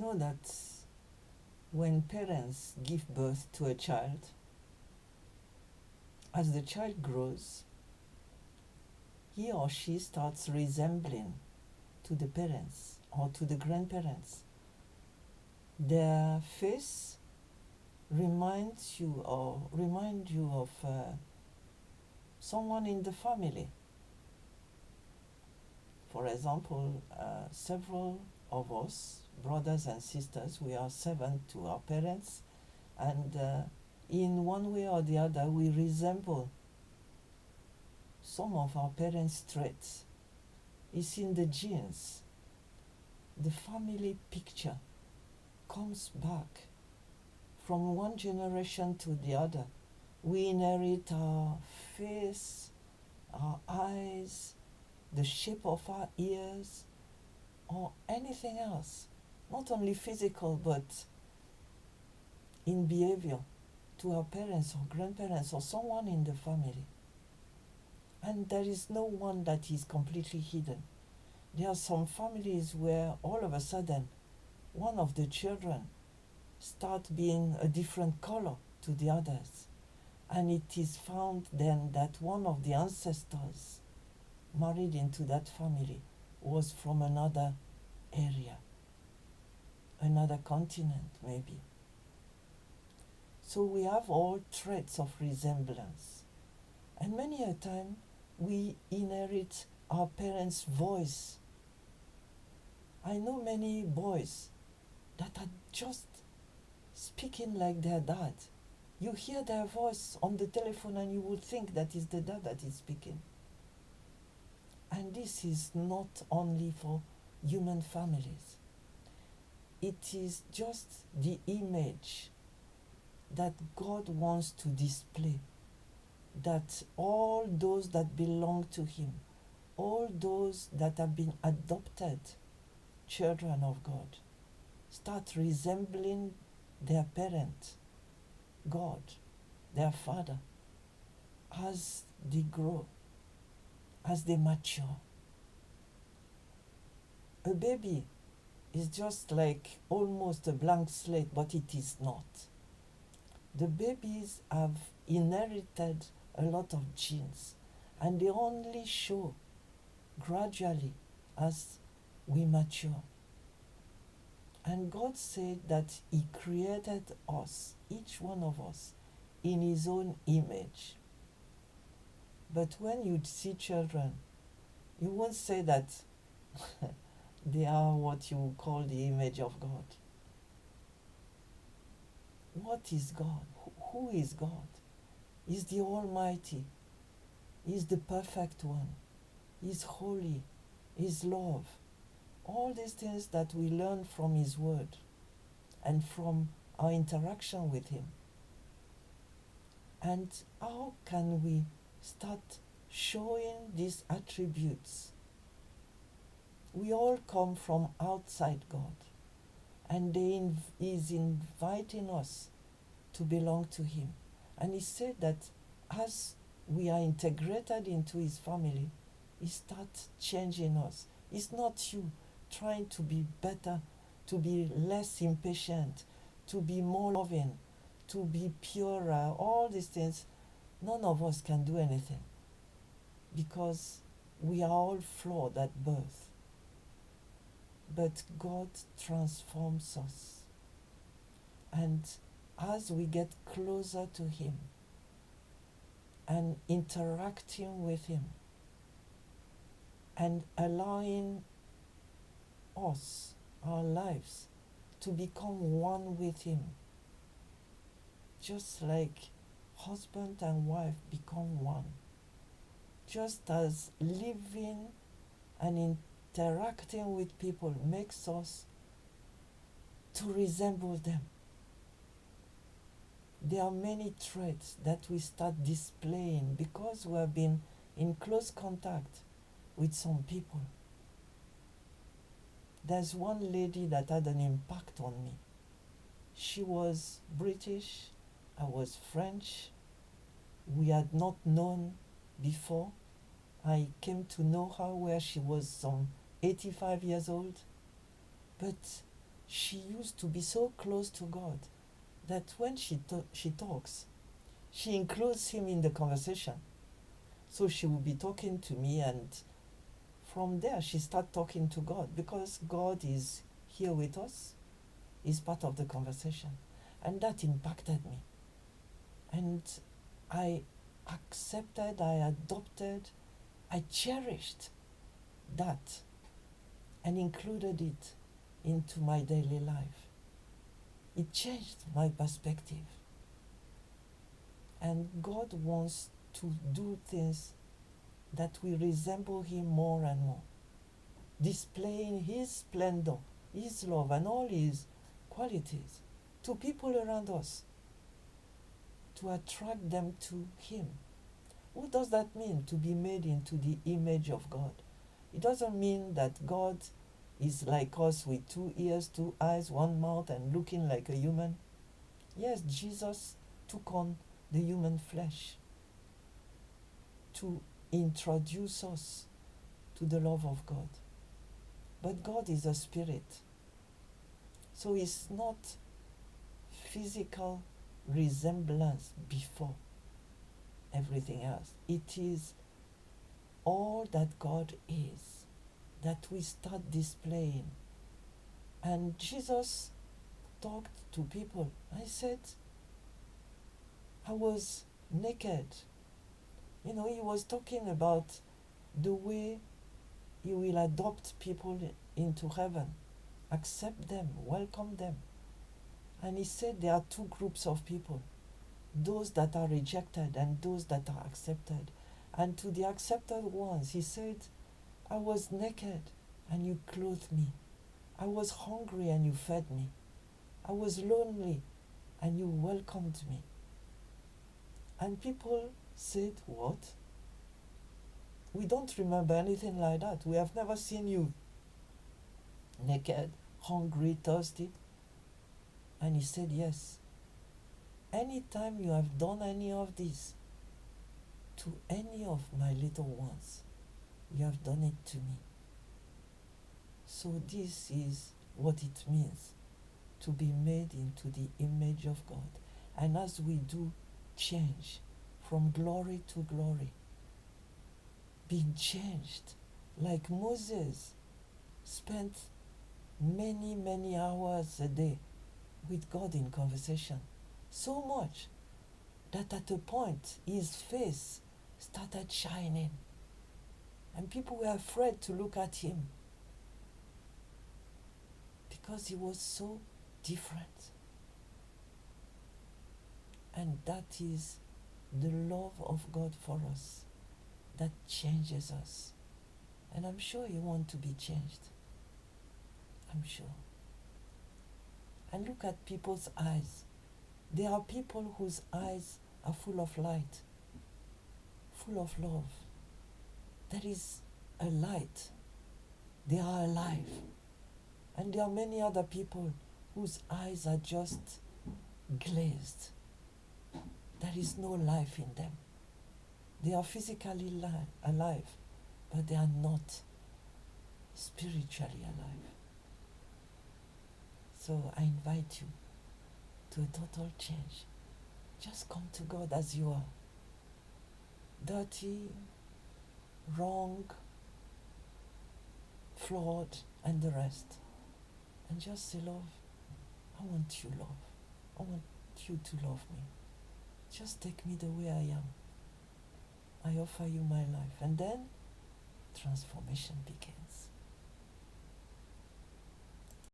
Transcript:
know that when parents give birth to a child, as the child grows, he or she starts resembling to the parents or to the grandparents. Their face reminds you or remind you of someone in the family. For example, several of us, brothers and sisters, we are 7 to our parents, and in one way or the other, we resemble some of our parents' traits. It's in the genes. The family picture comes back from one generation to the other. We inherit our face, our eyes, the shape of our ears, or anything else. Not only physical, but in behavior to our parents or grandparents or someone in the family. And there is no one that is completely hidden. There are some families where all of a sudden one of the children start being a different color to the others. And it is found then that one of the ancestors married into that family was from another area, another continent maybe. So we have all traits of resemblance. And many a time we inherit our parents' voice. I know many boys that are just speaking like their dad. You hear their voice on the telephone and you would think that is the dad that is speaking. And this is not only for human families. It is just the image that God wants to display, that all those that belong to Him, all those that have been adopted children of God, start resembling their parent, God, their Father, as they grow, as they mature. A baby is just like almost a blank slate, but it is not. The babies have inherited a lot of genes, and they only show gradually as we mature. And God said that He created us, each one of us, in His own image. But when you see children, you won't say that they are what you call the image of God. What is God? Who is God? He's the Almighty. He's the perfect one. He's holy. He's love. All these things that we learn from His Word and from our interaction with Him. And how can we start showing these attributes? We all come from outside God, and He's inviting us to belong to Him. And He said that as we are integrated into His family, He starts changing us. It's not you trying to be better, to be less impatient, to be more loving, to be purer, all these things. None of us can do anything because we are all flawed at birth. But God transforms us. And as we get closer to Him and interacting with Him and allowing us, our lives, to become one with Him, just like husband and wife become one, just as living and interacting with people makes us to resemble them. There are many traits that we start displaying because we have been in close contact with some people. There's one lady that had an impact on me. She was British, I was French. We had not known before. I came to know her where she was some 85 years old. But she used to be so close to God that when she talks, she includes him in the conversation. So she will be talking to me, and from there she start talking to God, because God is here with us, is part of the conversation. And that impacted me. And I accepted, I adopted, I cherished that and included it into my daily life. It changed my perspective. And God wants to do things that we resemble him more and more, displaying his splendor, his love, and all his qualities to people around us, to attract them to him. What does that mean, to be made into the image of God? It doesn't mean that God is like us with 2 ears, 2 eyes, 1 mouth, and looking like a human. Yes, Jesus took on the human flesh to introduce us to the love of God. But God is a spirit. So it's not physical resemblance before everything else. It is all that God is that we start displaying. And Jesus talked to people. I said, I was naked. He was talking about the way he will adopt people into heaven, accept them, welcome them. And he said there are 2 groups of people, those that are rejected and those that are accepted. And to the accepted ones, he said, I was naked and you clothed me. I was hungry and you fed me. I was lonely and you welcomed me. And people said, what? We don't remember anything like that. We have never seen you naked, hungry, thirsty. And he said, yes. Anytime you have done any of this to any of my little ones, you have done it to me. So this is what it means to be made into the image of God. And as we do change from glory to glory, being changed, like Moses spent many, many hours a day with God in conversation, so much that at a point his face started shining and people were afraid to look at him because he was so different. And that is the love of God for us that changes us. And I'm sure you want to be changed. I'm sure. And look at people's eyes. There are people whose eyes are full of light, full of love. There is a light. They are alive. And there are many other people whose eyes are just glazed. There is no life in them. They are physically alive, but they are not spiritually alive. So I invite you to a total change. Just come to God as you are. Dirty, wrong, flawed, and the rest. And just say, love, I want you, love. I want you to love me. Just take me the way I am. I offer you my life. And then transformation begins.